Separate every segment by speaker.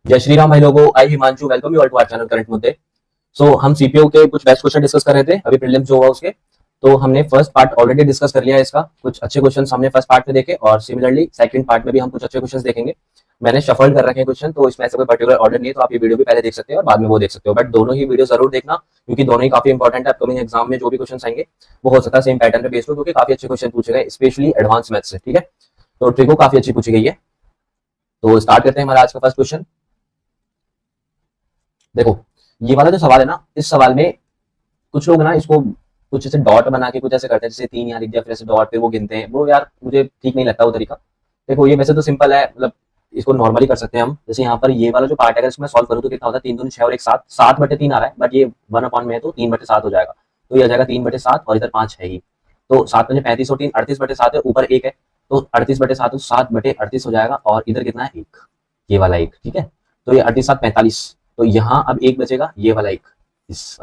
Speaker 1: जय श्री राम भाई लोगों, I Himanshu, welcome you all to our channel current मुद्दे। सो हम सीपीयू के कुछ बेस्ट क्वेश्चन डिस्कस कर रहे थे, अभी प्रीलिम्स जो हुआ उसके। तो हमने फर्स्ट पार्ट ऑलरेडी डिस्कस कर लिया है इसका, कुछ अच्छे क्वेश्चन हमने फर्स्ट पार्ट में देखे और सिमिलरली सेकंड पार्ट में भी हम कुछ अच्छे क्वेश्चन देखेंगे। मैंने शफल कर रखे हैं क्वेश्चन, तो इसमें ऐसा कोई पर्टिकुलर ऑर्डर नहीं है, तो आप ये वीडियो भी पहले देख सकते हैं और बाद में वो देख सकते हो, बट दोनों ही वीडियो जरूर देखना क्योंकि दोनों ही काफी इंपॉर्टेंट है। अपकमिंग एग्जाम में जो भी क्वेश्चन आएंगे वो हो सकता है सेम पैटर्न पे बेस्ड हो, क्योंकि काफी अच्छे क्वेश्चन पूछे गए, स्पेशली एडवांस मैथ्स से। ठीक है, तो ट्रिको काफी अच्छी पूछी गई है। तो स्टार्ट करते हैं हमारा आज का फर्स्ट क्वेश्चन। देखो, ये वाला जो सवाल है ना, इस सवाल में कुछ लोग ना इसको कुछ ऐसे डॉट बना के कुछ ऐसे करते हैं, जैसे 3 यहाँ लिख दिया फिर ऐसे डॉट फिर वो गिनते हैं, वो यार मुझे ठीक नहीं लगता वो तरीका। देखो, ये वैसे तो सिंपल है, मतलब इसको नॉर्मली कर सकते हैं हम। जैसे यहाँ पर ये वाला जो पार्ट है, अगर इसमें सॉल्व करूँ तो कितना होता है, 3 दूनी 6 और 1 7, 7/3 आ रहा है, बट ये 1 में है तो 3/7 हो जाएगा। तो ये आ जाएगा 3/7 और इधर 5 है ही, तो 7×5 और 3 38/7 है, ऊपर 1 है तो 38/7 तो 7/38 हो जाएगा, और इधर कितना है 1, ये वाला 1। ठीक है, तो ये 38 7 45, तो यहाँ अब 1 बचेगा, ये वाला 1, इस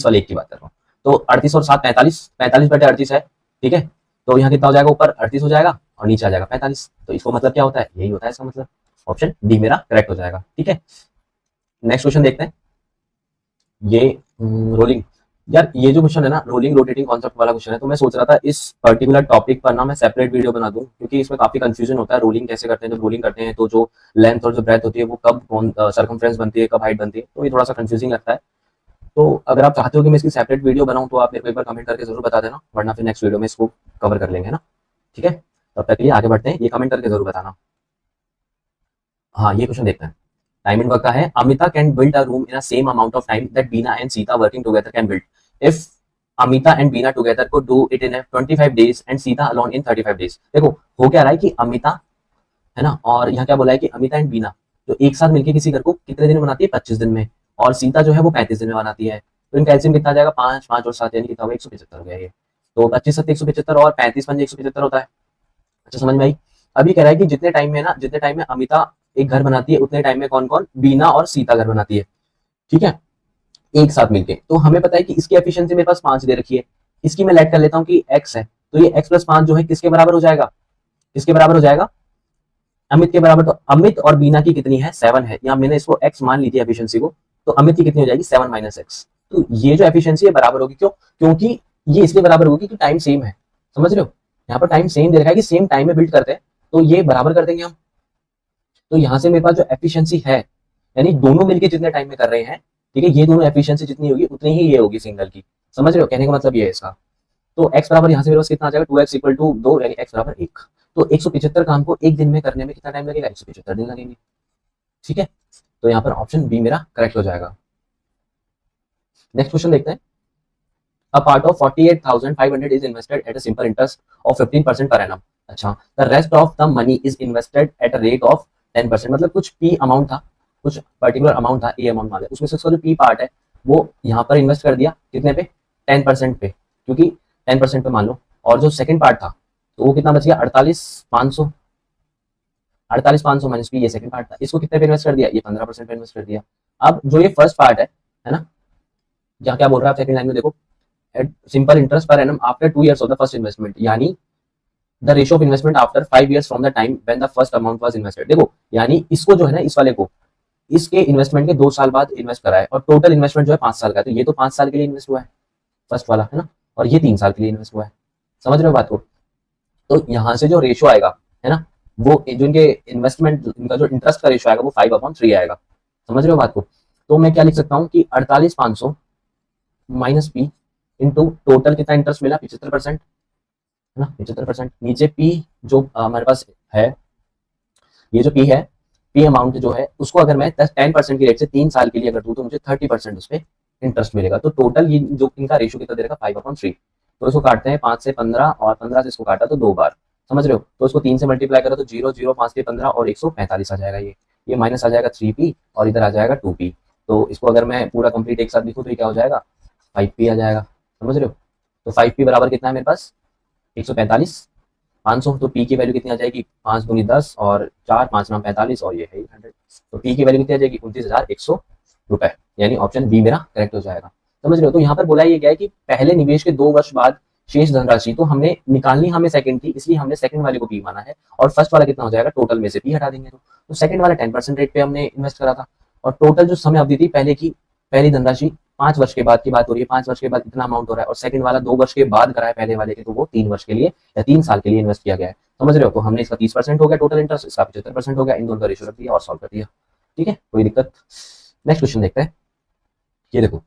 Speaker 1: वाले 1 की बात कर रहा हूँ। तो 38 और 7 45, 45/38 है। ठीक है, तो यहाँ कितना हो जाएगा, ऊपर 38 हो जाएगा और नीचे आ जाएगा 45। तो इसको मतलब क्या होता है, यही होता है इसका मतलब। ऑप्शन डी मेरा करेक्ट हो जाएगा। ठीक है, नेक्स्ट क्वेश्चन देखते हैं। ये रोलिंग, यार ये जो क्वेश्चन है ना, रोलिंग रोटेटिंग कॉन्सेप्ट वाला क्वेश्चन है, तो मैं सोच रहा था इस पर्टिकुलर टॉपिक पर ना मैं सेपरेट वीडियो बना दूं, क्योंकि इसमें काफी कंफ्यूजन होता है। रोलिंग कैसे करते हैं, जब रोलिंग करते हैं तो जो लेंथ और जो ब्रेथ होती है वो कब सर्कमफ्रेंस बनती है, कब हाइट बनती है, तो ये थोड़ा सा कंफ्यूजिंग लगता है। तो अगर आप चाहते हो कि मैं इसकी सेपरेट वीडियो बनाऊं तो आप मेरे को एक बार कमेंट करके जरूर बता देना, वरना फिर नेक्स्ट वीडियो में इसको कवर कर लेंगे, है ना। ठीक है, तब तक के लिए आगे बढ़ते हैं, ये कमेंट करके जरूर बताना। हाँ, ये क्वेश्चन देखते हैं। टाइम एंड वर्क का है। Amita can build a room in a same amount of time that Bina and Sita working together can build if Amita and Bina together could do it in 25 days and Sita alone in 35 days. देखो, हो क्या रहा है कि अमिता है ना, और यहाँ क्या बोला है कि अमिता एंड बीना जो एक साथ मिलकर किसी घर को कितने दिन में बनाती है, 25 दिन में, और सीता जो है वो 35 दिन में बनाती है। तो इन कैल्सियम कितना आ जाएगा, 5 5 और 7 यानी कितना होगा, 175 हो गया ये। तो 25 7 175 और 35 5 175 होता है। अच्छा, समझ में आई। अभी कह रहा है कि जितने टाइम में ना, जितने टाइम में अमिता एक घर बनाती है उतने टाइम में कौन कौन, बीना और सीता घर बनाती है। ठीक है, एक साथ मिलके। तो हमें पता है कि इसकी एफिशिएंसी मेरे पास 5 दे रखी है, इसकी मैं लेट कर लेता हूँ कि x है, तो ये x + 5 जो है किसके बराबर हो जाएगा, किसके बराबर हो जाएगा, अमित के बराबर। तो अमित और बीना की कितनी है, 7 है, यहाँ मैंने इसको x मान ली थी एफिशिएंसी को, तो अमित की कितनी हो जाएगी, 7 - x। तो ये जो एफिशिएंसी है बराबर होगी, क्यों, क्योंकि ये इसलिए बराबर होगी कि टाइम सेम है। समझ रहे हो, यहाँ पर टाइम सेम दे रखा है कि सेम टाइम में बिल्ड करते हैं, तो ये बराबर कर देंगे हम। तो यहाँ से मेरे पास जो एफिशिएंसी है, यानी दोनों मिलकर जितने टाइम में कर रहे हैं, ठीक है, ये दोनों एफिशिएंसी जितनी होगी उतनी ही ये होगी सिंगल की। समझ रहे हो, कहने का मतलब ये है इसका। तो x बराबर यहाँ से मेरे पास कितना आ जाएगा, 2x = 2, यानी x बराबर 1। तो 175 काम को एक दिन में करने में कितना टाइम लगेगा, 175 दिन लगेंगे। ठीक है, तो यहाँ पर ऑप्शन बी मेरा करेक्ट हो जाएगा। नेक्स्ट क्वेश्चन देखते हैं। A part of 48,500 is invested at a simple interest of 15% per annum. अच्छा, the rest of the money is invested at a rate of 10%। मतलब कुछ p अमाउंट था, कुछ पर्टिकुलर अमाउंट था, a अमाउंट मान लिया, उसमें से उसका जो p पार्ट है वो यहाँ पर इन्वेस्ट कर दिया कितने पे, 10% पे, क्योंकि 10% पे मान लो। और जो सेकंड पार्ट था तो वो कितना बच गया, 48,500, 48,500 माइनस p, ये सेकंड पार्ट था, इसको कितने पे इन्वेस्ट कर दिया, ये 15% पे इन्वेस्ट कर दिया। अब जो ये फर्स्ट पार्ट है ना, यहाँ क्या बोल रहा है सेकंड लाइन में, देखो, at simple interest per annum after 2 years of the first investment, यानी the ratio of investment after 5 years from the time when the first amount was invested। देखो, यानी इसको जो है ना, इस वाले को इसके इन्वेस्टमेंट के 2 साल बाद इन्वेस्ट करा है, और टोटल इन्वेस्टमेंट जो है 5 साल का है, तो ये तो 5 साल के लिए इन्वेस्ट हुआ है फर्स्ट वाला, है ना, और ये 3 साल के लिए इन्वेस्ट हुआ है। समझ रहे हो बात को। तो यहाँ से जो रेशियो आएगा, है ना, वो जो इनके इन्वेस्टमेंट, इनका जो इंटरेस्ट का रेशियो आएगा वो 5/3 आएगा। समझ रहे हो बात को। तो मैं क्या लिख सकता हूँ कि 48,500 माइनस पी इंटू टोटल कितना इंटरेस्ट मिला, 75%, है ना, 75%। नीचे पी जो हमारे पास है, ये जो पी है, पी अमाउंट जो है उसको अगर मैं 10% की रेट से 3 साल के लिए अगर दूं तो मुझे 30% उस पर इंटरेस्ट मिलेगा। तो टोटल ये जो इनका रेशियो कितना दे रहा, 5/3। तो इसको काटते हैं 5 से 15, और 15 से इसको काटा तो 2 बार। समझ रहे हो, तो इसको 3 से मल्टीप्लाई करो तो 0 0 5 से 15 और 145 आ जाएगा। ये माइनस आ जाएगा 3p और इधर आ जाएगा 2p। तो इसको अगर मैं पूरा कंप्लीट एक साथ लिखूं तो ये क्या हो जाएगा, 5p आ जाएगा। समझ रहे हो, तो 5p बराबर कितना है मेरे पास, 145 500। तो p की वैल्यू कितनी आ जाएगी, 5 दूनी 10 और 4 5 9 45 और ये है 100। तो p की वैल्यू कितनी आ जाएगी, 29,100 रुपए, यानी ऑप्शन बी मेरा करेक्ट हो जाएगा। समझ रहे हो, तो यहाँ पर बोला ये गया है कि पहले निवेश के 2 वर्ष बाद शेष धनराशि तो हमने निकालनी हमें सेकंड थी, इसलिए हमने सेकंड वाले को पी माना है, और फर्स्ट वाला कितना हो जाएगा, टोटल में से पी हटा देंगे। तो सेकंड वाला 10% रेट पे हमने इन्वेस्ट करा था, और टोटल जो समय अवधि थी पहले की, पहली धनराशि 5 वर्ष के बाद की बात हो रही है, 5 वर्ष के बाद इतना अमाउंट हो रहा है, और सेकंड वाला 2 वर्ष के बाद करा है पहले वाले के, तो वो 3 वर्ष के लिए या 3 साल के लिए इन्वेस्ट किया गया है। समझ रहे हो? तो हमने इसका 30% हो गया टोटल इंटरेस्ट, इसका 75% हो गया, इन दोनों का रेशियो रख दिया और सॉल्व कर दिया। ठीक है, कोई दिक्कत? नेक्स्ट क्वेश्चन देखते हैं। ये देखो,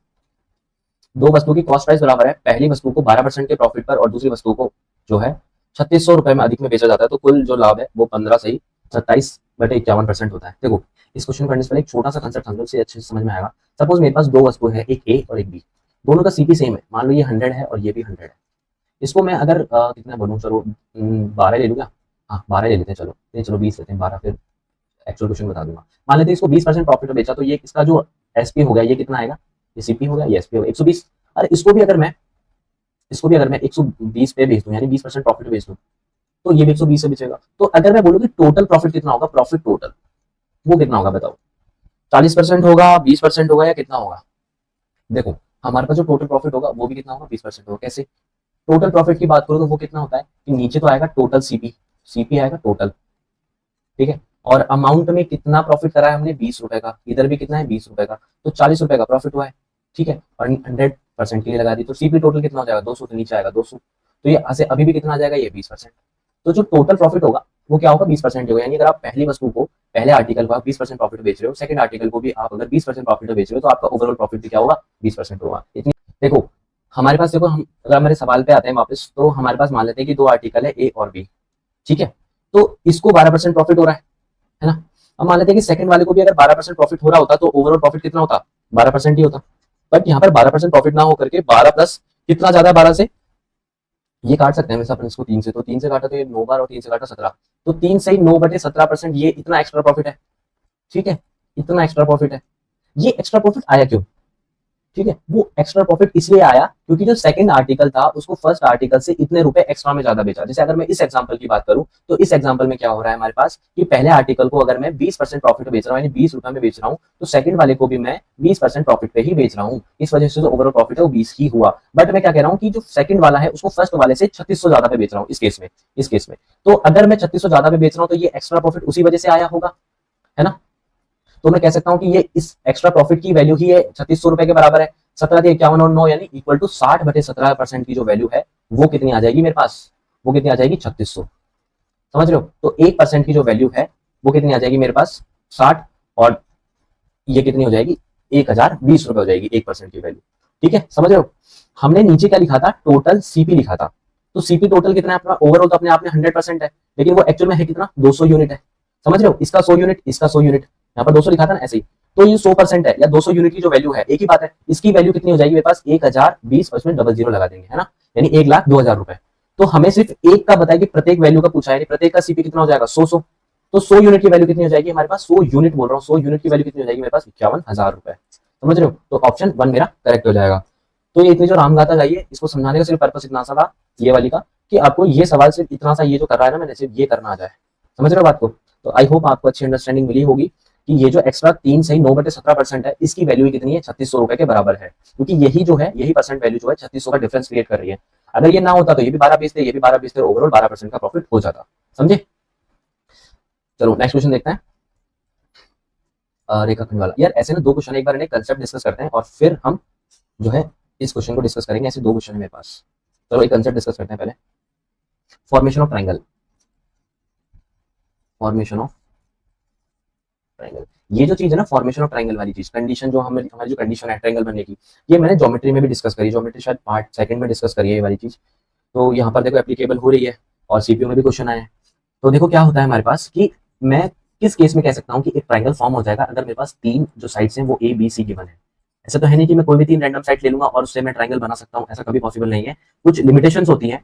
Speaker 1: दो वस्तु की कॉस्ट प्राइस बराबर है, पहली वस्तु को 12% के प्रॉफिट पर और दूसरी वस्तु को जो है 3600 रुपए में अधिक में बेचा जाता है, तो कुल जो लाभ है वो 15 सही 27/51% होता है। देखो, इस क्वेश्चन करने से पहले एक छोटा सा कंसेप्ट समझो, इससे अच्छे से समझ में आएगा। सपोज मेरे पास दो वस्तु है, एक ए और एक बी, दोनों का सीपी सेम है, मान लो ये 100 है और ये भी 100 है। इसको मैं अगर कितना बोलूँ, चलो 12 ले लूँगा, हाँ 12 ले लेते हैं, चलो नहीं चलो 20 लेते हैं, 12 फिर एक्चुअल क्वेश्चन बता दूंगा। मान लेते हैं इसको 20% प्रॉफिट में बेचा, तो ये इसका जो एसपी हो गया ये कितना आएगा, ये सीपी हो गया, ये एसपी हो गया 120। अरे इसको भी अगर मैं 120 पे बेच दूं, यानी 20% प्रॉफिट बेच दूं, तो ये भी 120 से बेचेगा। तो अगर मैं बोलूं कि टोटल प्रॉफिट कितना होगा, प्रॉफिट टोटल वो कितना होगा बताओ, 40% होगा, 20% होगा, या कितना होगा? देखो, हमारे पास जो टोटल प्रॉफिट होगा वो भी कितना होगा, 20% होगा। कैसे? टोटल प्रॉफिट की बात करो तो वो कितना होता है कि नीचे तो आएगा टोटल सीपी, सीपी आएगा टोटल, ठीक है, और अमाउंट में कितना प्रॉफिट करा है हमने, 20 रुपए का, इधर भी कितना है 20 रुपए का, तो 40 रुपए का प्रॉफिट हुआ है। ठीक है, और 100% के लिए लगा दी, तो सीपी टोटल कितना हो जाएगा, 200, तो नीचे आएगा 200, तो ये ऐसे अभी भी कितना आ जाएगा, ये 20%। तो जो टोटल प्रॉफिट होगा वो क्या होगा, 20% होगा। यानी अगर आप पहली वस्तु को, पहले आर्टिकल को आप 20% प्रॉफिट बेच रहे हो, सेकंड आर्टिकल को भी आप अगर 20% प्रॉफिट बेच रहे हो, तो आपका ओवरऑल प्रॉफिट भी क्या होगा, 20% होगा। इतनी देखो, हमारे पास देखो, हम अगर हमारे सवाल पे आते हैं वापस, तो हमारे पास मान लेते हैं कि दो आर्टिकल है ए और बी, ठीक है, तो इसको 12% प्रॉफिट हो रहा है ना। अब मान लेते हैं कि सेकंड वाले को भी अगर 12% प्रॉफिट हो रहा होता, तो ओवरऑल प्रॉफिट कितना होता, 12% ही होता। बट यहाँ पर 12% प्रॉफिट ना होकर के 12 प्लस कितना ज्यादा है, 12 से ये काट सकते हैं वैसे अपन इसको 3 से, तो 3 से काटा तो ये 9 बार, और 3 से काटा 17, तो 3 से ही 9/17%, ये इतना एक्स्ट्रा प्रॉफिट है। ठीक है, इतना एक्स्ट्रा प्रॉफिट है। ये एक्स्ट्रा प्रॉफिट आया क्यों? ठीक है, वो एक्स्ट्रा प्रॉफिट इसलिए आया क्योंकि जो सेकंड आर्टिकल था उसको फर्स्ट आर्टिकल से इतने रुपए एक्स्ट्रा में ज्यादा बेचा। जैसे अगर मैं इस एग्जांपल की बात करूं, तो इस एग्जांपल में क्या हो रहा है हमारे पास कि पहले आर्टिकल को अगर मैं 20% प्रॉफिट बेच रहा हूं, यानी 20 रुपए में बेच रहा हूं, तो सेकंड वाले को भी मैं 20% प्रॉफिट पे ही बेच रहा हूं। इस वजह से जो ओवरऑल प्रॉफिट है वो 20 ही हुआ। बट मैं क्या कह रहा हूं कि जो सेकंड वाला है उसको फर्स्ट वाले से 3600 ज्यादा पे बेच रहा हूं इस केस में। तो अगर मैं 3600 ज्यादा पे बेच रहा हूं, तो ये एक्स्ट्रा प्रॉफिट उसी वजह से आया होगा, है ना। तो मैं कह सकता हूं कि ये इस एक्स्ट्रा प्रॉफिट की वैल्यू ही है 3600 रुपए के बराबर है। 17 और 9 यानी इक्वल टू 60/17% की जो वैल्यू है वो कितनी आ जाएगी मेरे पास, वो कितनी आ जाएगी, 3600। समझ रहे हो? तो 1% की जो वैल्यू है वो कितनी आ जाएगी मेरे पास, 60, और ये कितनी हो जाएगी, 1020 रुपए हो जाएगी 1% की वैल्यू। ठीक है, समझ रहे हो? हमने नीचे क्या लिखा था, टोटल सीपी लिखा था, तो सीपी टोटल कितना है अपना, ओवरऑल तो अपने आप में 100% है, लेकिन वो एक्चुअल में है कितना, 200 यूनिट है। समझ रहे हो? इसका 100 यूनिट, इसका 100 यूनिट, यहाँ पर 200 लिखा था ना, ऐसे ही। तो ये 100% है या 200 यूनिट की जो वैल्यू है, एक ही बात है। इसकी वैल्यू कितनी हो जाएगी मेरे पास, 1020, और इसमें 00 लगा देंगे, है ना, यानी 1,02,000 रुपए। तो हमें सिर्फ एक का बताया कि प्रत्येक वैल्यू का पूछा है, प्रत्येक का सीपी कितना हो जाएगा, 100। तो 100 यूनिट की वैल्यू कितनी हो जाएगी हमारे पास, 100 यूनिट बोल रहा हूँ, 100 यूनिट की वैल्यू कितनी हो जाएगी मेरे पास, 51,000 रुपए। समझ रहे हो? तो ऑप्शन 1 मेरा करेक्ट हो जाएगा। तो ये इतनी जो रामगाथा गाई है, इसको समझाने का सिर्फ पर्पस इतना सा था, ये वाली का, कि आपको ये सवाल सिर्फ इतना सा, ये जो कर रहा है ना मैंने, सिर्फ ये करना आ जाए। समझ रहे हो बात को? तो आई होप आपको अच्छी अंडरस्टैंडिंग मिली होगी कि ये जो एक्स्ट्रा 3 से 9/17% है, इसकी वैल्यू कितनी है, 3600 रुपए के बराबर है, क्योंकि यही जो है, यही परसेंट वैल्यू जो है 3600 का डिफरेंस क्रिएट कर रही है। अगर ये ना होता तो ये भी 12 बेचते, ये भी 12 बेचते, ओवरऑल 12% का प्रॉफिट हो जाता। समझे? चलो नेक्स्ट क्वेश्चन देखते हैं। रेखाखंड वाला, यार ऐसे ना दो क्वेश्चन, एक बार इन्हें कंसेप्ट डिस्कस करते हैं और फिर हम जो है इस क्वेश्चन को डिस्कस करेंगे। ऐसे दो क्वेश्चन है मेरे पास। चलो एक कंसेप्ट डिस्कस करते हैं पहले। Formation of triangle, formation of triangle, ये जो चीज है ना, फॉर्मेशन ऑफ ट्रायंगल वाली चीज, कंडीशन जो हमारी जो कंडीशन है ट्रायंगल बनने की, ये मैंने ज्योमेट्री में भी डिस्कस करी, ज्योमेट्री शायद पार्ट सेकंड में डिस्कस करी है ये वाली चीज। तो यहाँ पर देखो एप्लीकेबल हो रही है, और सीपीयू में भी क्वेश्चन आए हैं। तो देखो क्या होता है हमारे पास कि मैं किस केस में कह सकता हूँ कि एक ट्रायंगल फॉर्म हो जाएगा, अगर मेरे पास तीन जो साइड्स हैं वो ए बी सी गिवन है। ऐसा तो है नहीं कि मैं कोई भी 3 रैंडम साइड ले लूंगा और उससे मैं ट्रायंगल बना सकता हूँ, ऐसा कभी पॉसिबल नहीं है। कुछ लिमिटेशंस होती हैं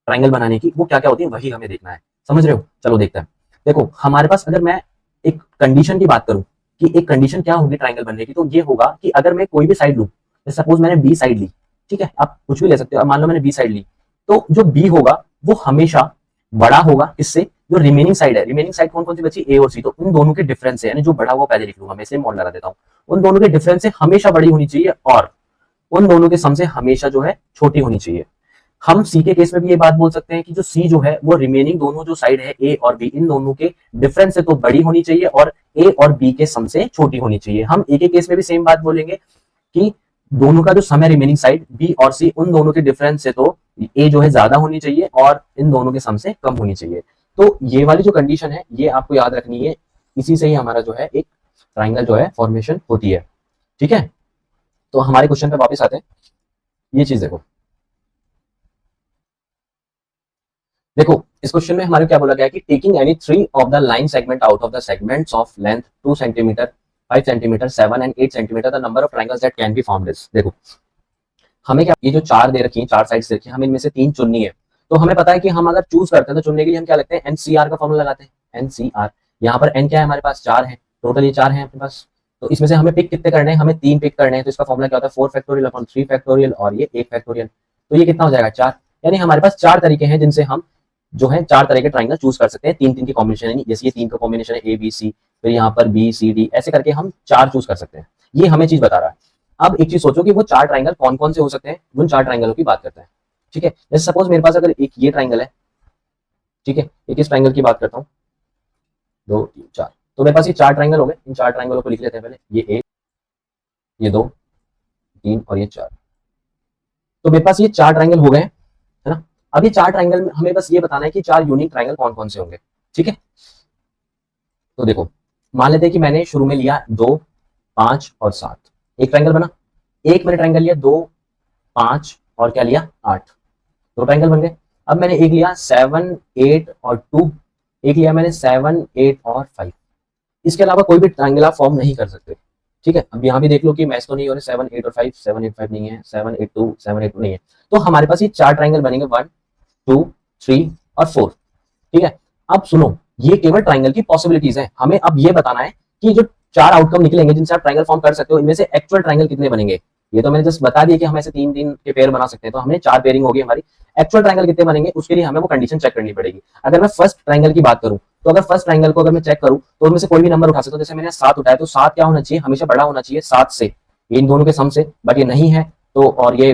Speaker 1: ट्रायंगल बनाने की, वो क्या क्या होती है वही हमें देखना है। समझ रहे हो? चलो देखते हैं। देखो हमारे पास अगर मैं एक कंडीशन की बात करूं कि एक कंडीशन क्या होगी ट्रायंगल बनने की, तो ये होगा कि अगर मैं कोई भी साइड लूं, सपोज मैंने बी साइड ली, ठीक है, आप कुछ भी ले सकते हो, अब मान लो मैंने बी साइड ली, तो जो बी होगा वो हमेशा बड़ा होगा इससे जो रिमेनिंग साइड है। रिमेनिंग साइड कौन कौन सी बची, ए और सी, तो उन दोनों के डिफरेंस से, यानी जो बड़ा हुआ पहले लिख लूंगा, मैं इसे मॉड लगा देता हूँ, उन दोनों के डिफरेंस से हमेशा बड़ी होनी चाहिए, और उन दोनों के सम से हमेशा जो है छोटी होनी चाहिए। हम सी के केस में भी ये बात बोल सकते हैं कि जो सी जो है वो रिमेनिंग दोनों जो साइड है ए और बी, इन दोनों के डिफरेंस से तो बड़ी होनी चाहिए और ए और बी के सम से छोटी होनी चाहिए। हम ए के केस में भी सेम बात बोलेंगे कि दोनों का जो सम है रिमेनिंग साइड बी और सी, उन दोनों के डिफरेंस से तो ए जो है ज्यादा होनी चाहिए और इन दोनों के सम से कम होनी चाहिए। तो ये वाली जो कंडीशन है ये आपको याद रखनी है, इसी से ही हमारा जो है एक ट्राइंगल जो है फॉर्मेशन होती है। ठीक है, तो हमारे क्वेश्चन पे वापस आते हैं। ये चीज देखो, देखो इस क्वेश्चन में हमारे क्या बोला गया है कि taking any three of the line segment out of the segments of length 2 centimetre, 5 centimetre, 7 and 8 centimetre, the number of triangles that can be formed is. देखो हमें क्या, ये जो चार दे रखी है, चार साइड्स दे रखी है, हमें इनमें से तीन चुननी है। तो हमें पता है कि हम अगर चूज करते हैं तो चुनने के लिए हम क्या लगते हैं, एनसीआर का फॉर्मूला लगाते हैं। एनसीआर, यहाँ पर एन क्या है हमारे पास, चार है टोटल, ये चार है अपने पास। तो इसमें से हमें पिक कितने करने हैं, हमें तीन पिक करने हैं। तो इसका फॉर्मूला क्या होता है, 4 फैक्टोरियल अपॉन 3 फैक्टोरियल और ये 1 फैक्टोरियल। तो ये कितना हो जाएगा, चार। यानी हमारे पास चार तरीके हैं जिनसे हम जो है चार तरह के ट्राइंगल चूज कर सकते हैं, तीन तीन की कॉम्बिनेशन है, जैसे ये तीन का कॉम्बिनेशन है ए बी सी, फिर यहाँ पर बी सी डी, ऐसे करके हम चार चूज कर सकते हैं। ये हमें चीज बता रहा है। अब एक चीज सोचो कि वो चार ट्राइंगल कौन कौन से हो सकते हैं, उन चार ट्राइंगलों की बात करते हैं। ठीक है, जैसे सपोज मेरे पास अगर एक ये ट्राइंगल है, ठीक है, एक इस ट्राइंगल की बात करता हूँ, 2 3 4, तो मेरे पास ये चार ट्राइंगल हो गए। इन चार ट्राइंगलों को लिख लेते हैं पहले, ये एक, ये 2 3 और ये 4। तो मेरे पास ये चार ट्राइंगल हो गए, है ना। अब ये चार ट्राइंगल में हमें बस ये बताना है कि चार यूनिक ट्राइंगल कौन कौन से होंगे। ठीक है, तो देखो मान लेते हैं कि मैंने शुरू में लिया 2 5 और 7, एक ट्राइंगल बना। एक मैंने ट्राइंगल लिया 2 5 और क्या लिया 8, दो ट्राइंगल बन गए। अब मैंने एक लिया 7 8 और 2, एक लिया मैंने 7 8 और 5। इसके अलावा कोई भी ट्राइंगल आप फॉर्म नहीं कर सकते। ठीक है, अब यहाँ भी देख लो कि मैच तो नहीं हो रहे, 7 8 और 5, 7 8 5 नहीं है, 7 8 2 7 8 2 नहीं है। तो हमारे पास ये चार ट्राइंगल बनेंगे, 1 2 3 और 4। ठीक है, अब सुनो, ये केवल ट्राइंगल की पॉसिबिलिटीज है। हमें अब ये बताना है कि जो चार आउटकम निकलेंगे जिनसे आप ट्राइंगल फॉर्म कर सकते हो, इनमें से एक्चुअल ट्राइंगल कितने बनेंगे। ये तो मैंने जस्ट बता दिया कि हम ऐसे तीन तीन के पेयर बना सकते हैं, तो हमने चार पेयरिंग होगी हमारी। एक्चुअल ट्राइंगल कितने बनेंगे उसके लिए हमें वो कंडीशन चेक करनी पड़ेगी। अगर मैं फर्स्ट ट्राइंगल की बात करूं, तो अगर फर्स्ट ट्राइंगल को अगर मैं चेक करूं तो उनमें से कोई भी नंबर उठा सकता हूं। जैसे मैंने 7 उठाया, तो 7 क्या होना चाहिए, हमेशा बड़ा होना चाहिए 7 से, इन दोनों के सम से, बट ये नहीं है। तो और ये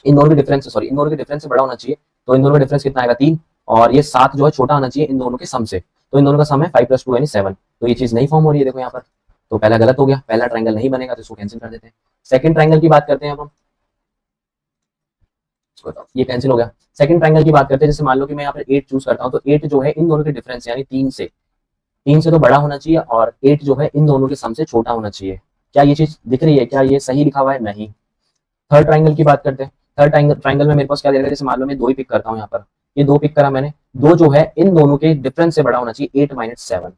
Speaker 1: इन दोनों के डिफरेंस, सॉरी इन दोनों के डिफरेंस से बड़ा होना चाहिए। तो इन दोनों का डिफरेंस कितना आएगा, 3, और ये 7 जो है छोटा होना चाहिए इन दोनों के सम से। तो इन दोनों का सम है 5 + 2 यानी 7। तो ये चीज नहीं फॉर्म हो रही है, देखो यहाँ पर। तो पहला गलत हो गया, पहला ट्राइंगल नहीं बनेगा, तो इसको कैंसिल कर देते हैं। सेकंड ट्राइंगल की बात करते हैं अब हम, ये कैंसिल हो गया। सेकंड ट्राइंगल की बात करते हैं, जैसे मान लो कि मैं यहाँ पर 8 चूज करता हूँ, तो 8 जो है इन दोनों के डिफरेंस यानी 3 से तो बड़ा होना चाहिए, और 8 जो है इन दोनों के सम से छोटा होना चाहिए। क्या ये चीज दिख रही है, क्या ये सही लिखा हुआ है, नहीं। थर्ड ट्राइंगल की बात करते हैं। थर्ड ट्राइंगल में मेरे पास क्या दे रहा है, जैसे मान लो मैं 2 ही पिक करता हूँ, यहाँ पर ये 2 पिक करा मैंने, 2 जो है इन दोनों के डिफरेंस से बड़ा होना चाहिए 8 - 7,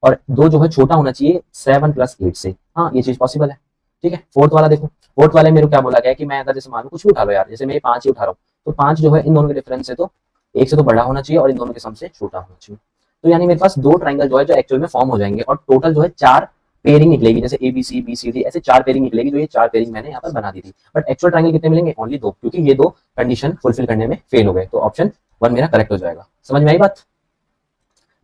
Speaker 1: और 2 जो है छोटा होना चाहिए 7 + 8 से। हाँ, ये चीज पॉसिबल है। ठीक है, फोर्थ वाला देखो, फोर्थ वाले मेरे को क्या बोला गया है कि मैं अगर जैसे मान लो कुछ भी उठा लो यार, जैसे मैं 5 ही उठा रहा हूँ, तो 5 जो है इन दोनों के डिफरेंस से तो 1 से तो बड़ा होना चाहिए और इन दोनों के सम से छोटा होना चाहिए। तो यानी मेरे पास दो ट्राइंगल जो है जो एक्चुअल में फॉर्म हो जाएंगे, और टोटल जो है चार पेयरिंग निकलेगी, जैसे A B C B C D ऐसे चार पेयरिंग निकलेगी। जो ये चार पेयरिंग मैंने यहाँ पर बना दी थी, बट एक्चुअल ट्राइंगल कितने मिलेंगे, ओनली 2, क्योंकि ये 2 कंडीशन फुलफिल करने में फेल हो गए। तो ऑप्शन 1 मेरा करेक्ट हो जाएगा। समझ में आई बात।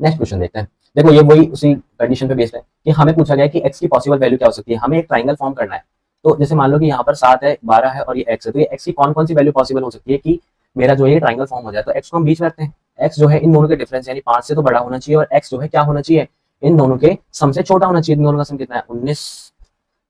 Speaker 1: नेक्स्ट क्वेश्चन देखते हैं। देखो ये वही उसी कंडीशन पे बेस्ड है कि हमें पूछा गया कि एक्स की पॉसिबल वैल्यू क्या हो सकती है। हमें एक ट्राइंगल फॉर्म करना है। तो जैसे मान लो कि यहाँ पर 7 है, 12 है और ये एक्स है, तो ये एक्स की कौन कौन सी वैल्यू पॉसिबल हो सकती है कि मेरा जो है ट्राइंगल फॉर्म हो जाए। तो एक्स को हम बीच में रखते हैं। एक्स जो है इन दोनों के डिफरेंस यानी 5 से तो बड़ा होना चाहिए, और एक्स जो है क्या होना चाहिए, इन दोनों के सम से छोटा होना चाहिए। इन दोनों का सम कितना है, 19।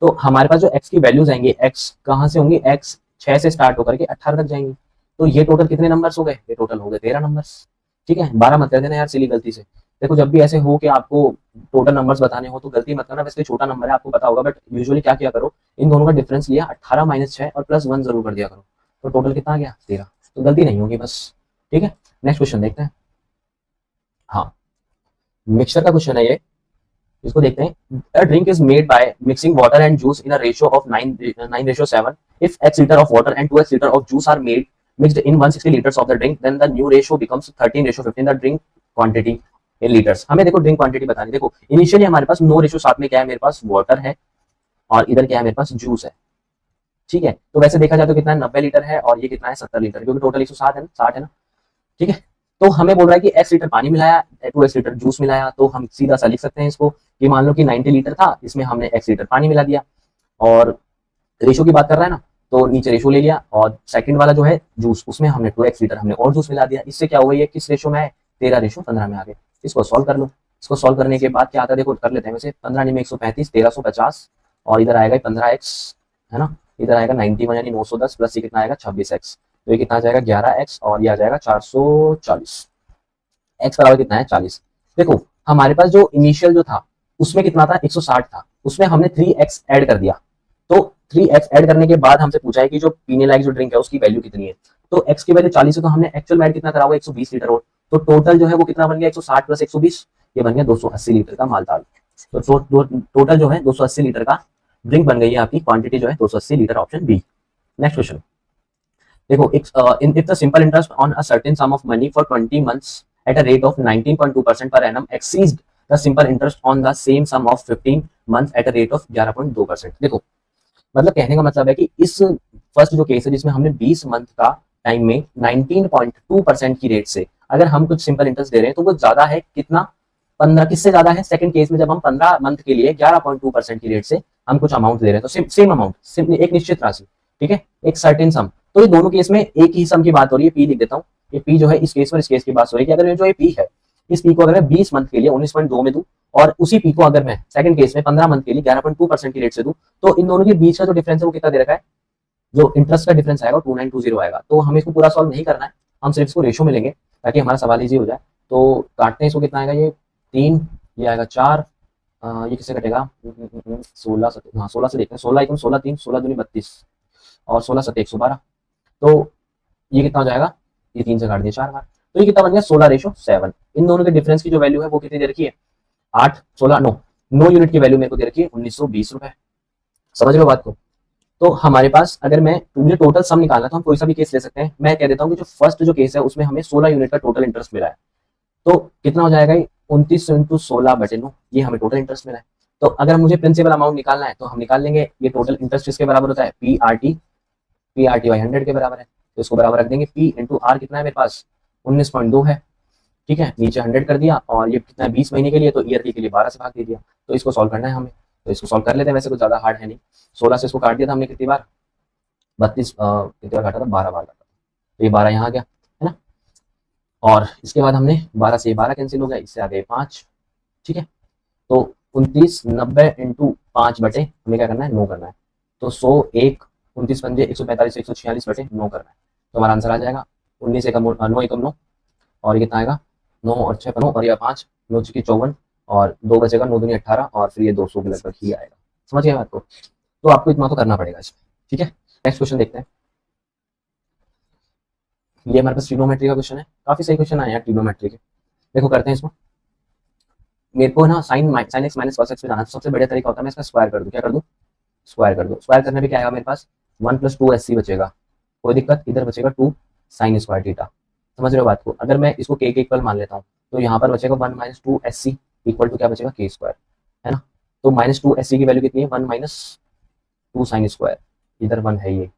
Speaker 1: तो हमारे पास जो एक्स की वैल्यूज आएंगी, एक्स कहाँ से होंगी, एक्स 6 से स्टार्ट होकर के 18 तक जाएंगी। तो ये टोटल कितने नंबर्स हो गए, ये टोटल हो गए 13 नंबर्स। ठीक है, 12 मत कर देना यार सिली गलती से। देखो जब भी ऐसे हो कि आपको टोटल नंबर्स बताने हो तो गलती मत करना, वैसे छोटा नंबर है आपको पता होगा, बट यूजुअली क्या किया करो, इन दोनों का डिफरेंस लिया 18 - 6 और +1 जरूर कर दिया करो। तो टोटल कितना आ गया, 13। तो गलती नहीं होगी बस। ठीक है, नेक्स्ट क्वेश्चन देखते हैं। हाँ, मिक्सचर का क्वेश्चन है ये, इसको देखते हैं। A drink is made by mixing water and juice in a ratio of 9:7। If x litre of water and 2x litre of juice are made mixed in 160 liters of the drink, then the new ratio becomes 13:15 the drink quantity in liters। हमें देखो drink quantity बतानी। देखो initially हमारे पास 9:7 में क्या है, मेरे पास water है और इधर क्या है, मेरे पास जूस है। ठीक है, तो वैसे देखा जाए तो कितना है, 90 लीटर है, और ये कितना है, 70 लीटर, क्योंकि टोटल 160 है ना, 60 है ना। ठीक है, तो हमें बोल रहा है कि x लीटर पानी मिलाया, 2x लीटर जूस मिलाया। तो हम सीधा सा लिख सकते हैं इसको कि मान लो कि 90 लीटर था, इसमें हमने x लीटर पानी मिला दिया, और रेशो की बात कर रहा है ना, तो नीचे रेशो ले लिया, और सेकंड वाला जो है जूस, उसमें हमने 2x लीटर हमने और जूस मिला दिया। इससे क्या हुआ, ये किस रेशो में है, 13:15 में आ गए। इसको सॉल्व कर लो। इसको सॉल्व करने के बाद क्या आता है, देखो कर लेते हैं वैसे, 15 में 135, 1350, और इधर आएगा 15x, है ना, इधर आएगा 91 यानी 910, प्लस ये कितना आएगा 26x, तो ये कितना आ जाएगा 11x, और ये आ जाएगा 440। x बराबर कितना है 40। देखो हमारे पास जो इनिशियल जो था उसमें कितना था 160 था, उसमें हमने 3x ऐड कर दिया। तो 3x ऐड करने के बाद हमसे पूछा है कि जो पीने लायक जो ड्रिंक है उसकी वैल्यू कितनी है। तो x की वैल्यू 40 है, तो हमने एक्चुअल में ऐड कितना करा हुआ 120 लीटर और, तो टोटल जो है वो कितना बन गया 160 प्लस 120, ये बन गया 280 लीटर का मालदाल। तो टोटल जो है 280 लीटर का ड्रिंक बन गई है आपकी, क्वांटिटी जो है 280 litre, option B. Next question देखो, if the simple interest on a certain sum of money for 20 months at a rate of 19.2% per annum exceeds the simple interest on the same sum of 15 months at a rate of 11.2%। देखो मतलब कहने का मतलब है कि इस first जो case है जिसमें हमने 20 मंथ का टाइम में 19.2% की रेट से अगर हम कुछ सिंपल इंटरेस्ट दे रहे हैं, तो वो ज्यादा है कितना, 15, किससे ज्यादा है, सेकंड केस में जब हम 15 मंथ के लिए 11.2% की रेट से हम कुछ अमाउंट दे रहे हैं, तो सेम अमाउंट, सिंपली एक निश्चित राशि, ठीक है, एक सर्टेन सम। तो ये दोनों केस में एक ही सम की बात हो रही है, पी लिख देता हूँ। ये पी जो है इस केस और इस केस की बात हो रही है कि अगर ये जो ये पी है, इस पी को अगर मैं 20 मंथ के लिए 19.2 में दूं, और उसी पी को अगर मैं सेकंड केस में 15 मंथ के लिए 11.2% की रेट से दूं, तो इन दोनों के बीच का जो डिफरेंस है वो कितना दे रखा है, जो इंटरेस्ट का डिफरेंस आएगा 2920 आएगा। तो हमें इसको पूरा सॉल्व नहीं करना है, हम सिर्फ इसको रेशो में लेंगे ताकि हमारा सवाल इजी हो जाए। तो काटते हैं इसको, कितना आएगा, ये 3, ये आएगा 4, ये किससे कटेगा 16, हाँ 16 से देखते हैं, 16 एकम 16, 3, 16 दूनी 32, और 16 7 112। तो ये कितना हो जाएगा, ये 3 से काट दिया 4 बार, तो ये कितना बन गया 16:7। इन दोनों के डिफरेंस की जो वैल्यू है वो कितनी दे रखी है, 8, 16, 9, 9 यूनिट की वैल्यू मेरे को दे रखी है 1920 रुपए। समझ रहे हो बात को। तो हमारे पास अगर मैं मुझे टोटल सम निकालना है तो हम कोई सा भी केस ले सकते हैं। मैं कह देता हूँ कि जो फर्स्ट जो केस है उसमें हमें 16 यूनिट का टोटल इंटरेस्ट मिला है, तो कितना हो जाएगा 29 × 16/9, ये हमें टोटल इंटरेस्ट मिला है। तो अगर मुझे प्रिंसिपल अमाउंट निकालना है तो हम निकाल लेंगे, ये टोटल इंटरेस्ट किसके बराबर होता है, पी आर टी बाई 100 के बराबर है, तो इसको बराबर रख देंगे, पी इंटू आर कितना है मेरे पास 19.2 है, ठीक है, नीचे 100 कर दिया, और ये कितना है 20 महीने के लिए, तो ईयर के लिए 12 से भाग दे दिया। तो इसको सॉल्व करना है हमें, तो इसको सॉल्व कर लेते हैं, वैसे कुछ ज्यादा हार्ड है नहीं। 16 से इसको काट दिया था हमने कितनी बार, 32, कितनी बार काटा था, 12 बार काटा, तो ये 12 यहाँ आ गया, है ना, और इसके बाद हमने 12 से 12 कैंसिल हो गया, इससे आ गए 5, ठीक है। तो 2990 इंटू 5 हमें क्या करना है 9 करना है, तो 101, 29 पंजे 145, 146/9 करना है, तो हमारा आंसर आ जाएगा 19 एकम 9 एकम 9, और ये कितना आएगा 9 और 6 9, और यह 5, 9 की 54, और 2 बचेगा 9 दूनी 18, और फिर ये 200 के लगभग ही आएगा। समझ गए बात को। तो आपको इतना तो करना पड़ेगा इसमें, ठीक है। नेक्स्ट क्वेश्चन देखते हैं। ये हमारे पास ट्रिग्नोमेट्री का क्वेश्चन है, काफी सही क्वेश्चन आया यार ट्रिग्नोमेट्री के। देखो करते हैं इसको, मेरे को ना sine x minus cos x पे जाना, तो सबसे बढ़िया तरीका होता है मैं इसका स्क्वायर कर दूं, क्या कर दूं, स्क्वायर कर दो। स्क्वायर करने पे क्या आएगा मेरे पास 1 + 2 SC बचेगा, कोई दिक्कत, इधर बचेगा 2 sin स्क्वायर थीटा। समझ रहे हो बात को। अगर मैं इसको के इक्वल मान लेता हूँ तो यहाँ पर बचेगा 1 - 2 SC इक्वल टू क्या बचेगा के स्क्वायर, है ना। तो -2 SC की वैल्यू कितनी है 1 - 2 sin स्क्वायर, इधर 1 है ये,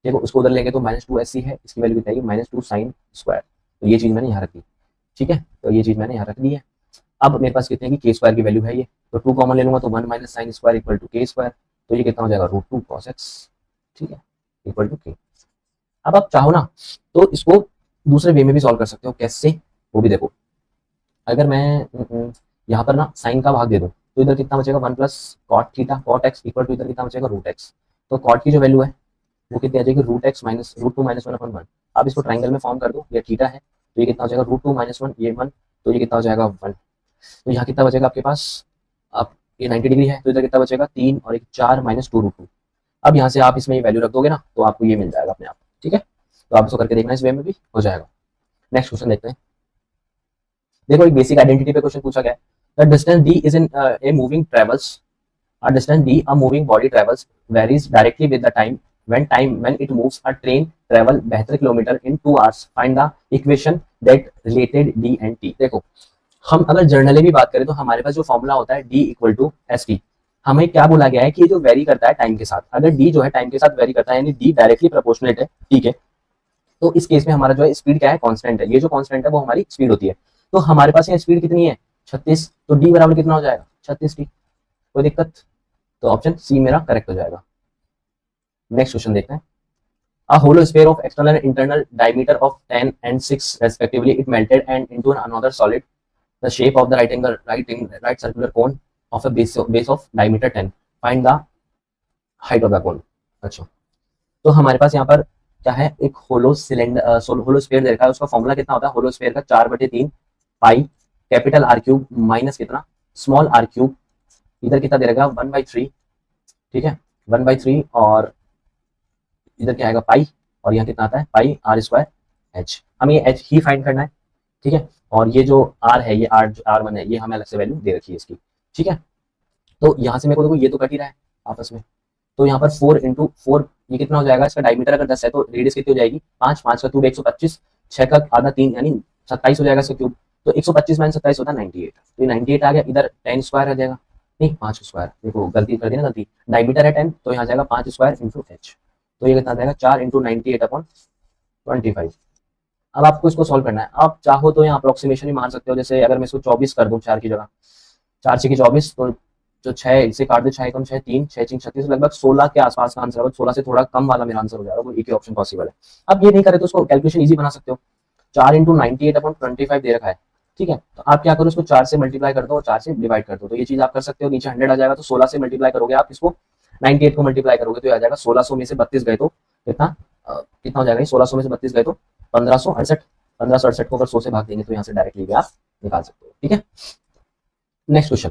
Speaker 1: देखो उसको उधर लेंगे तो -2 SC है, इसकी वैल्यू कितनी आएगी -2 sin स्क्वायर, तो ये चीज मैंने यहाँ रख दी, ठीक है, तो ये चीज मैंने यहाँ रख दी है। अब मेरे पास कितने की के स्क्वायर की वैल्यू है ये, तो 2 कॉमन ले लूंगा तो 1 - sin स्क्वायर इक्वल टू के स्क्वायर, तो ये कितना हो जाएगा √2 cos x, ठीक है, इक्वल टू के। अब आप चाहो ना तो इसको दूसरे वे में भी सॉल्व कर सकते हो, कैसे वो भी देखो। अगर मैं यहाँ पर ना साइन का भाग दे दूं तो इधर कितना बचेगा 1 + cot theta cot x equal to इधर कितना बचेगा √x, तो cot की जो वैल्यू है वो कितनी आ जाएगी √x - √2 - 1/1। अब इसको ट्राइंगल में फॉर्म कर दो, ये थीटा है तो ये कितना हो जाएगा √2 - 1, ये 1, तो ये कितना हो जाएगा 1। तो यहाँ कितना बचेगा आपके पास, आप ये 90 डिग्री है तो इधर कितना बचेगा 3 और 1 4 - 2√2। अब यहाँ से आप इसमें ये वैल्यू रख दोगे ना तो आपको ये मिल जाएगा अपने आप, ठीक है। तो आप इसको करके देखना, इस वे में भी हो जाएगा। नेक्स्ट क्वेश्चन देखते हैं। देखो एक बेसिक आइडेंटिटी पे क्वेश्चन पूछा गया है, the distance d is in a moving travels, a distance d a moving body travels varies directly with the time when it moves, a train travel 72 kilometre in 2 hours, find the equation that related d and t। देखो हम अगर generally भी बात करें तो हमारे पास जो formula होता है d = st, हमें क्या बोला गया है कि ये जो वेरी करता है टाइम के साथ, अगर d जो है टाइम के साथ वेरी करता है यानी d डायरेक्टली प्रोपोर्शनेट है, ठीक है, तो इस केस में हमारा जो है स्पीड क्या है कांस्टेंट है, ये जो कांस्टेंट है वो हमारी स्पीड होती है। तो हमारे पास ये स्पीड कितनी है 36, तो d बराबर कितना हो जाएगा 36t, कोई दिक्कत, तो ऑप्शन सी मेरा करेक्ट हो जाएगा। नेक्स्ट क्वेश्चन देखते हैं। A hollow sphere of external and internal diameter of 10 and 6 respectively, it melted and into another solid, the shape of the right circular cone of a base of diameter 10. Find the height of the cone. अच्छा, तो हमारे पास यहाँ पर क्या है, एक hollow cylinder होलो sphere दे रखा है। उसका फॉर्मूला कितना होता है होलो स्फीयर का, 4/3 pi capital R cube minus कितना स्मॉल आर क्यूब, इधर कितना दे रखा 1/3, ठीक है 1/3, और इधर क्या आएगा पाई, और यहाँ कितना आता है पाई आर स्क्वायर एच। हमें ये एच ही फाइंड करना है, ठीक है। और ये जो आर है, ये R1 है, ये हमें अलग से वैल्यू दे रखी है इसकी, ठीक है। तो यहाँ से मेरे को देखो ये तो कट ही रहा है आपस में, तो यहाँ पर 4 × 4 ये कितना हो जाएगा, इसका डायमीटर अगर 10 है तो रेडियस कितनी हो जाएगी 5, 5 का क्यूब 125, 6 का आधा 3 यानी 27 हो जाएगा इसका क्यूब। तो 125 - 27 होता है 98, तो ये 98 आ गया। इधर 10 स्क्वायर आ जाएगा, नहीं 5 स्क्वायर, देखो गलती कर दी ना, गलती, डायमीटर है 10 तो यहाँ जाएगा 5 स्क्वायर इंटू एच, तो ये कितना आ जाएगा 4 × 98/25। अब आपको इसको सॉल्व करना है। आप चाहो तो यहाँ अप्रोक्सीमेशन ही मान सकते हो, जैसे अगर मैं इसको 24 कर दूं 4 की जगह, 4 6 की 24, तो जो 6 इसे काट दे, 6 कम 6 3, 6 6 36, लगभग 16 के आसपास का आंसर होगा। 16 से थोड़ा कम वाला मेरा आंसर हो जाएगा, वो एक ही ऑप्शन पॉसिबल है। अब ये नहीं करे तो उसको कैलकुलेशन इजी बना सकते हो। 4 × 98/25 दे रखा है, ठीक है, तो आप क्या करो इसको 4 से मल्टीप्लाई कर दो और 4 से डिवाइड कर दो, तो ये चीज आप कर सकते हो। नीचे 100 आ जाएगा, तो 16 से मल्टीप्लाई करोगे आप इसको, 98 को मल्टीप्लाई करोगे तो आ जाएगा 1600 में से 32 गए तो कितना कितना हो जाएगा, 1600 में से 32 गए तो 1568, 1568 को अगर 100 से भाग देंगे तो यहाँ से डायरेक्टली भी आप निकाल सकते हो, ठीक है। Next question,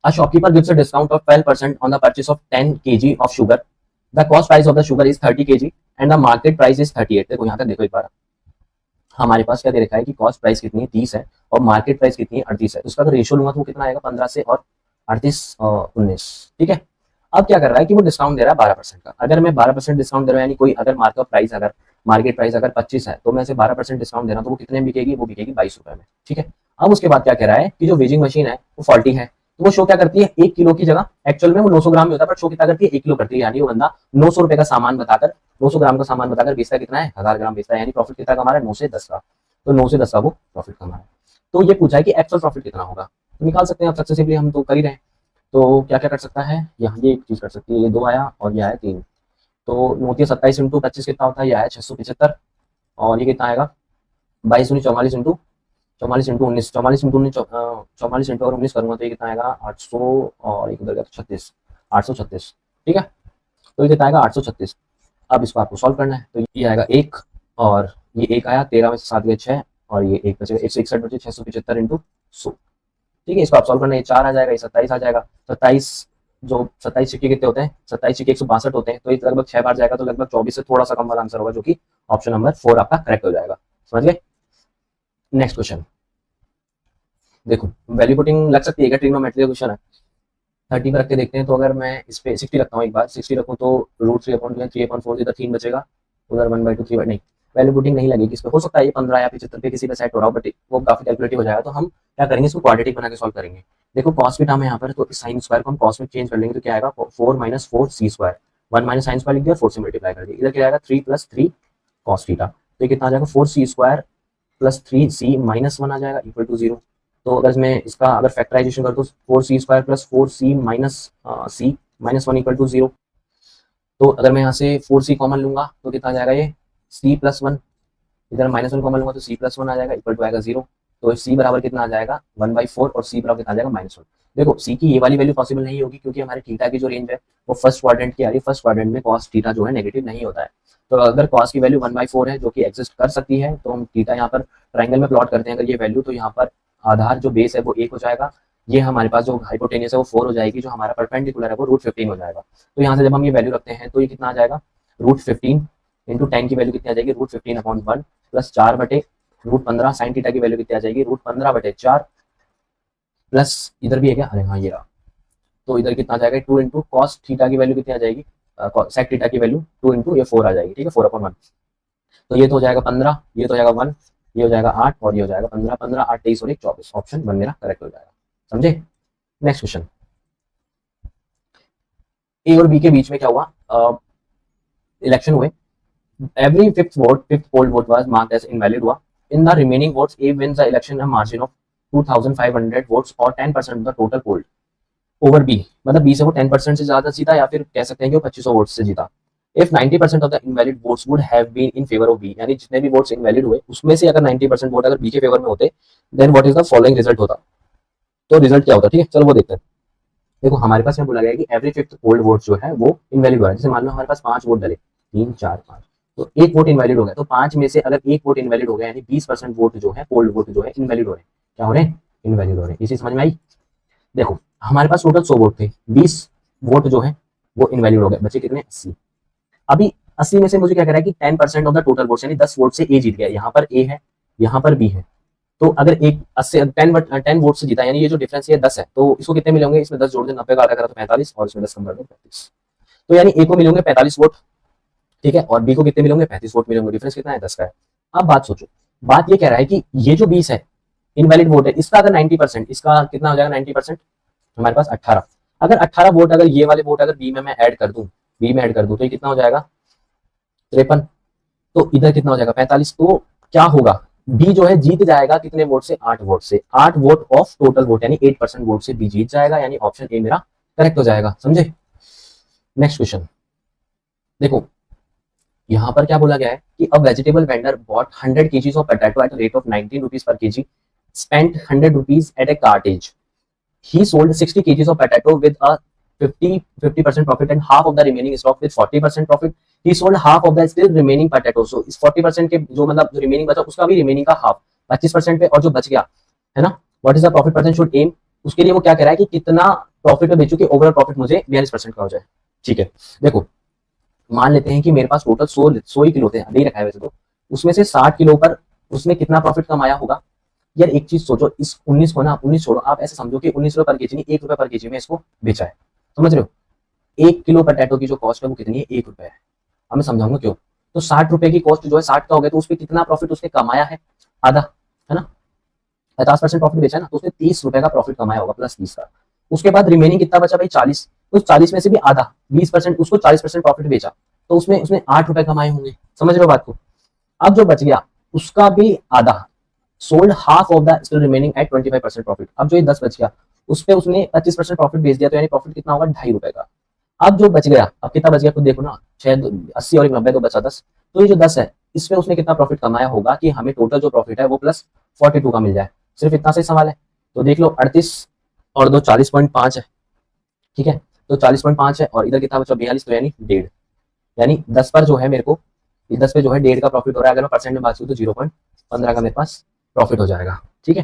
Speaker 1: a shopkeeper gives a discount of 12% on the purchase of 10 kg of sugar. The cost price of the sugar is 30 kg and the market price is 38. देखो यहाँ तक देखो एक बार, हमारे पास क्या दे रखा है कि कॉस्ट प्राइस कितनी है 30 है और मार्केट प्राइस कितनी है 38 है, तो उसका अगर रेशियो लूंगा तो वो कितना आएगा 15 से और 38 19, ठीक है। अब क्या कर रहा है कि वो डिस्काउंट दे रहा है 12% का। अगर मैं 12% डिस्काउंट दे रहा हूँ, यानी कोई अगर मार्केट प्राइस अगर मार्केट प्राइस अगर 25 है तो मैं इसे 12% डिस्काउंट दे रहा हूँ, तो वो कितने में बिकेगी, वो बिकेगी 22 रुपए में, ठीक है। अब उसके बाद क्या कह रहा है कि जो वेजिंग मशीन है वो फॉल्टी है, तो वो शो क्या करती है 1 किलो की जगह, एक्चुअल में वो 900 ग्राम में होता है, बट शो कितना करती है 1 किलो करती है। यानी वो बंदा 900 रुपए का सामान बताकर 900 ग्राम का सामान बताकर बेचता कितना है 1000 ग्राम बेचता है, यानी प्रॉफिट कितना कमा रहा है 9 से 10 का, तो 9 से 10 का वो प्रॉफिट कमा रहा है। तो ये पूछा है कि एक्चुअल प्रॉफिट कितना होगा, तो निकाल सकते हैं आप सक्सेसिवली, हम तो कर ही रहे हैं। तो क्या क्या कर सकता है, यहाँ ये एक चीज कर सकती है, ये 2 आया और ये आया 3, तो 9 × 27 × 25 कितना होता है, ये आया 675, और ये कितना आएगा 22 × 44 × 44 × 19, 44 × 19 44 × और 19 करूंगा तो ये कितना आएगा 800, और एक उधर गया 36, 836, ठीक है। तो ये कितना आएगा 836। अब इसको आपको सॉल्व करना है, तो ये आएगा 1 और ये 1 आया, 13 में से 7 गए 6 और ये 1 बचेगा, 161 बचे 675 × 100, ठीक है। इसको आप सॉल्व करना है, ये 4 आ जाएगा, ये 27 आ जाएगा, 27 जो 27 सिक्के कितने होते हैं 27 सिक्के 162 होते हैं, तो ये लगभग 6 बार जाएगा, तो लगभग 24 से थोड़ा सा कम वाला आंसर होगा, जो कि ऑप्शन नंबर 4 आपका करेक्ट हो जाएगा, समझ गए। नेक्स्ट क्वेश्चन देखो, वैल्यू पुटिंग लग सकती है क्या, ट्रिग्नोमेट्री का क्वेश्चन है, 30 पर रख के देखते हैं। तो अगर मैं इस पे 60 रखता हूँ, एक बार 60 रखूँ तो √3/3/4 इधर 3 बचेगा, उधर 1/2 3 नहीं, वैल्यू पुटिंग नहीं लगेगी इस पे। हो सकता है ये 15 या 75 पे किसी पे सेट हो रहा हो, बट वो काफी कैलकुलेटिव हो जाएगा, तो हम क्या करेंगे इसको क्वाड्रेटिक बना के सॉल्व करेंगे। देखो कॉस की टर्म है यहाँ पर, तो साइन स्क्वायर को हम कॉस में चेंज कर लेंगे, तो क्या आएगा 4 - 4 c स्क्वायर, 1 - साइन स्क्वायर लिख दिया, 4 से मल्टीप्लाई कर दिया, इधर क्या आएगा 3 + 3 cos थीटा, तो ये कितना आ जाएगा 4c स्क्वायर + 3c - 1 आ जाएगा इक्वल टू 0। तो अगर मैं इसका अगर फैक्टराइजेशन कर तो 4c square + 4c - c - 1 equal to 0। तो अगर मैं यहाँ से 4c कॉमन लूंगा तो कितना आ जाएगा ये c + 1, इधर -1 कॉमन लूंगा तो c + 1 आ जाएगा इक्वल टू आएगा 0। तो c बराबर कितना आ जाएगा 1/4 और c बराबर कितना आ जाएगा -1। देखो c की ये वाली वैल्यू पॉसिबल नहीं होगी, क्योंकि हमारे थीटा की जो रेंज है वो फर्स्ट क्वाड्रेंट की आ रही है, फर्स्ट क्वाड्रेंट में cos थीटा जो है नेगेटिव नहीं होता है। तो अगर cos की वैल्यू 1/4 है जो कि एग्जिस्ट कर सकती है, तो हम थीटा यहाँ पर ट्राइंगल में प्लॉट करते हैं अगर ये वैल्यू, तो यहाँ पर आधार जो बेस है वो 1 हो जाएगा, ये हमारे पास जो हाइपोटेनियस है वो 4 हो जाएगी, जो हमारा परपेंडिकुलर है वो √15 हो जाएगा। तो यहाँ से जब हम ये वैल्यू रखते हैं तो ये कितना आ जाएगा √15 इंटू 10 की वैल्यू कितनी आ जाएगी √15/1 प्लस 4/√15, साइन थीटा की वैल्यू कितनी आ जाएगी √15/4 प्लस इधर भी है क्या, अरे हाँ ये रहा, तो इधर कितना आ जाएगा 2 इंटू कॉस थीटा की वैल्यू कितनी आ जाएगी सेक थीटा की वैल्यू 2 इंटू ये 4 आ जाएगी, ठीक है 4/1। तो ये तो हो जाएगा 15, ये तो हो जाएगा 1, ये हो जाएगा 8 और ये हो जाएगा 15, 15 8 23 और 1 24, ऑप्शन 1 मेरा करेक्ट हो जाएगा, समझे। नेक्स्ट क्वेश्चन, ए और बी के बीच में क्या हुआ, इलेक्शन हुए, every fifth poll vote was marked as invalid हुआ, in the remaining votes A wins the election a margin of 2500 votes or 10% of the total polled, over B, मतलब B से वो 10% से ज्यादा जीता, या फिर कह सकते हैं कि वो 2500 वोट से जीता। If 90% of the invalid votes would have been in favour of B, यानी जितने भी वोट्स इनवैलिड हुए उसमें से अगर 90% वोट अगर बी के फेवर में होते, then what is the following result होता। तो रिजल्ट क्या होता, ठीक है चलो वो देखते हैं। देखो हमारे पास यहाँ बोला गया है कि एवरी फिफ्थ पोल्ड वोट जो है वो इनवैलिड हुआ है। जैसे मान लो हमारे पास 5 वोट डले, 3 4 5, तो एक वोट इनवैलिड हो गया, तो 5 में से अगर एक वोट इनवैलिड हो गया यानी 20% वोट जो है पोल्ड वोट जो है इनवैलिड हो रहे हैं। क्या हो रहे हैं, इनवैलिड हो रहे हैं। इसी समझ में आई। देखो हमारे पास टोटल 100 वोट थे, 20 वोट जो है वो इनवैलिड हो गए, बचे कितने, 80। अभी 80 में से मुझे क्या कह रहा है कि 10% ऑफ द टोटल वोट्स यानी 10 वोट से ए जीत गया। यहाँ पर ए है, यहाँ पर बी है, तो अगर एक 80 10 वोट से जीता यानी ये जो डिफरेंस है 10 है, तो इसको कितने मिलेंगे, इसमें 10 जोड़ दे, 90 का आधा करा तो 45, और इसमें 10 कम कर दो 35। तो यानी ए को मिलेंगे 45 वोट, ठीक है, और बी को कितने मिलेंगे, 35 वोट मिलेंगे। डिफरेंस कितना है, 10 का है। अब बात सोचो, बात ये कह रहा है कि ये जो 20 है इनवैलिड वोट है, इसका अगर 90%, इसका कितना हो जाएगा 90%, हमारे पास 18। अगर 18 वोट अगर ये वाले वोट अगर बी में मैं ऐड कर दूं, बी में ऐड कर दूं तो ये कितना हो जाएगा 53। तो इधर कितना हो जाएगा 45। तो क्या होगा, बी जो है जीत जाएगा कितने वोट से, 8 वोट से। 8 वोट ऑफ टोटल वोट यानी 8% वोट से बी जीत जाएगा, यानी ऑप्शन ए मेरा करेक्ट हो जाएगा। समझे। नेक्स्ट क्वेश्चन देखो, यहां पर क्या बोला गया है कि a vegetable vendor bought 100 kgs of potato at rate of 19 rupees per kg, spent 100 rupees at a cartage. He sold 60 kgs of potato with a 50% profit and half of the remaining stock with 40% profit. He sold half of the still remaining potato. So इस 40% के जो मतलब जो remaining बचा उसका भी remaining का half 25% पे, और जो बच गया है ना, what is the profit percent should aim, उसके लिए वो क्या कह रहा है कि कितना प्रॉफिट पे बेचू कि ओवरऑल प्रॉफिट मुझे 42% का हो जाए। ठीक है, देखो मान लेते हैं कि मेरे पास टोटल 100 ही किलो थे, दे रखा है वैसे तो, उसमें से 60 किलो पर उसने कितना प्रॉफिट कमाया होगा। यार एक चीज सोचो, इस 19 को ना, 19 छोड़ो, आप ऐसे समझो कि 19 रुपए पर केजी नहीं, 1 रुपए पर केजी में इसको बेचा है। समझ रहे हो, 1 किलो पोटैटो की जो कॉस्ट है वो कितनी है, 1 रुपए है। अब मैं समझाऊंगा क्यों। तो 60 रुपए की कॉस्ट जो है 60 का हो गया, तो उसपे कितना प्रॉफिट उसने कमाया है, आधा, है ना, 50% प्रॉफिट बेचा है ना, तो उसने 30 रुपए का प्रॉफिट कमाया होगा प्लस 30 का। उसके बाद रिमेनिंग कितना बचा भाई, 40। उस 40 में से भी आधा 20%, उसको 40% प्रॉफिट बेचा, तो उसमें उसने 8 रुपए कमाए होंगे। समझ रहे हो बात को। अब जो बच गया उसका भी आधा, sold half of the still remaining at 25% profit. अब जो ये 10 बच गया उस पे उसने 25% प्रॉफिट बेच दिया, तो यानी प्रॉफिट कितना होगा, 2.5 रुपए का। अब जो बच गया, अब कितना बच गया खुद देखो ना, 80 और 90 तो बचा 10, तो ये जो 10 है इसमें उसने कितना प्रॉफिट कमाया होगा कि हमें टोटल जो प्रॉफिट है वो प्लस 42 का मिल जाए। सिर्फ इतना से सवाल है। तो देख लो 38 और 2 40.5 है, ठीक है, तो 40.5 है, और इधर कितना बचा 42, तो यानी 1.5, यानी 10 पर जो है मेरे को, 10 पे जो है 1.5 का प्रॉफिट हो रहा है। अगर मैं परसेंट में बात करूँ तो 0.15 का मेरे पास प्रॉफिट हो जाएगा। ठीक है,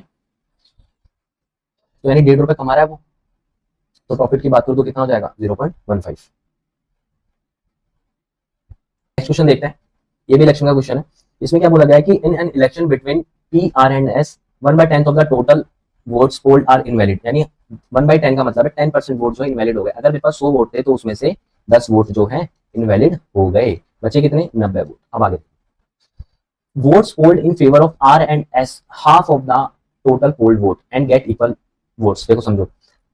Speaker 1: तो यानी 1.5 रुपए कमा रहा है वो, तो प्रॉफिट की बात करूं तो कितना हो जाएगा 0.15। नेक्स्ट क्वेश्चन देखते हैं, ये भी इलेक्शन का क्वेश्चन है। इसमें क्या बोला गया है कि in an election between P R and S 1/10 of the total votes polled are invalid, यानी 1/10 का मतलब है 10% वोट जो है इनवैलिड हो गए। अगर मेरे पास 100 वोट थे तो उसमें से 10 वोट जो है इनवैलिड हो गए, बचे कितने 90 वोट। अब आगे, votes polled in favor of R and S half of the total polled vote and get equal votes। देखो समझो,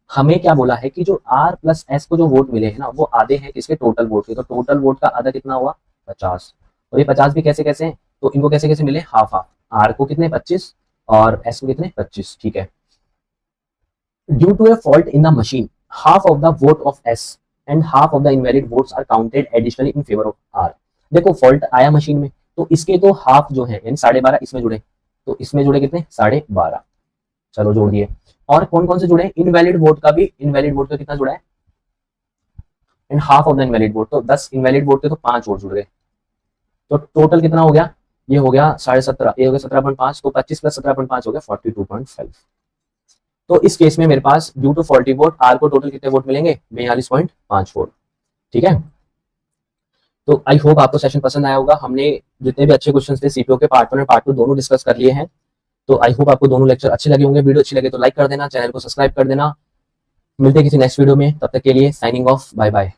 Speaker 1: हमें क्या बोला है कि जो R प्लस S को जो वोट मिले हैं ना वो आधे हैं किसके, टोटल वोट के। तो टोटल वोट का आधा कितना हुआ 50, और ये 50 भी कैसे कैसे हैं, तो इनको कैसे कैसे मिले, हाफ हाफ। R को कितने 25 और S को कितने 25। ठीक है, due to a fault in the machine half of the vote of S and half of the invalid votes are counted additionally in favour of R। देखो फॉल्ट आया machine में, तो इसके तो हाफ जो है यानी 12.5 इसमें जुड़े, तो इसमें जुड़े कितने 12.5, चलो जोड़ दिए। और कौन कौन से जुड़े, इनवैलिड वोट का भी, इनवैलिड वोट का कितना जुड़ा है, and half of the invalid vote, तो 10 इनवैलिड वोट थे तो 5 वोट जुड़ गए। तो टोटल कितना हो गया, ये हो गया 17.5, ये हो गया 17.5, तो 25 प्लस 17.5 हो गया 42.5। तो इस केस में मेरे पास due to faulty vote R को टोटल कितने वोट मिलेंगे, 42.5 वोट। ठीक है, तो आई होप आपको सेशन पसंद आया होगा। हमने जितने भी अच्छे क्वेश्चन थे सीपीओ के पार्ट 1 और पार्ट 2 दोनों डिस्कस कर लिए हैं। तो आई होप आपको दोनों लेक्चर अच्छे लगे होंगे। वीडियो अच्छी लगे तो लाइक कर देना, चैनल को सब्सक्राइब कर देना। मिलते हैं किसी नेक्स्ट वीडियो में, तब तक के लिए साइनिंग ऑफ, बाय बाय।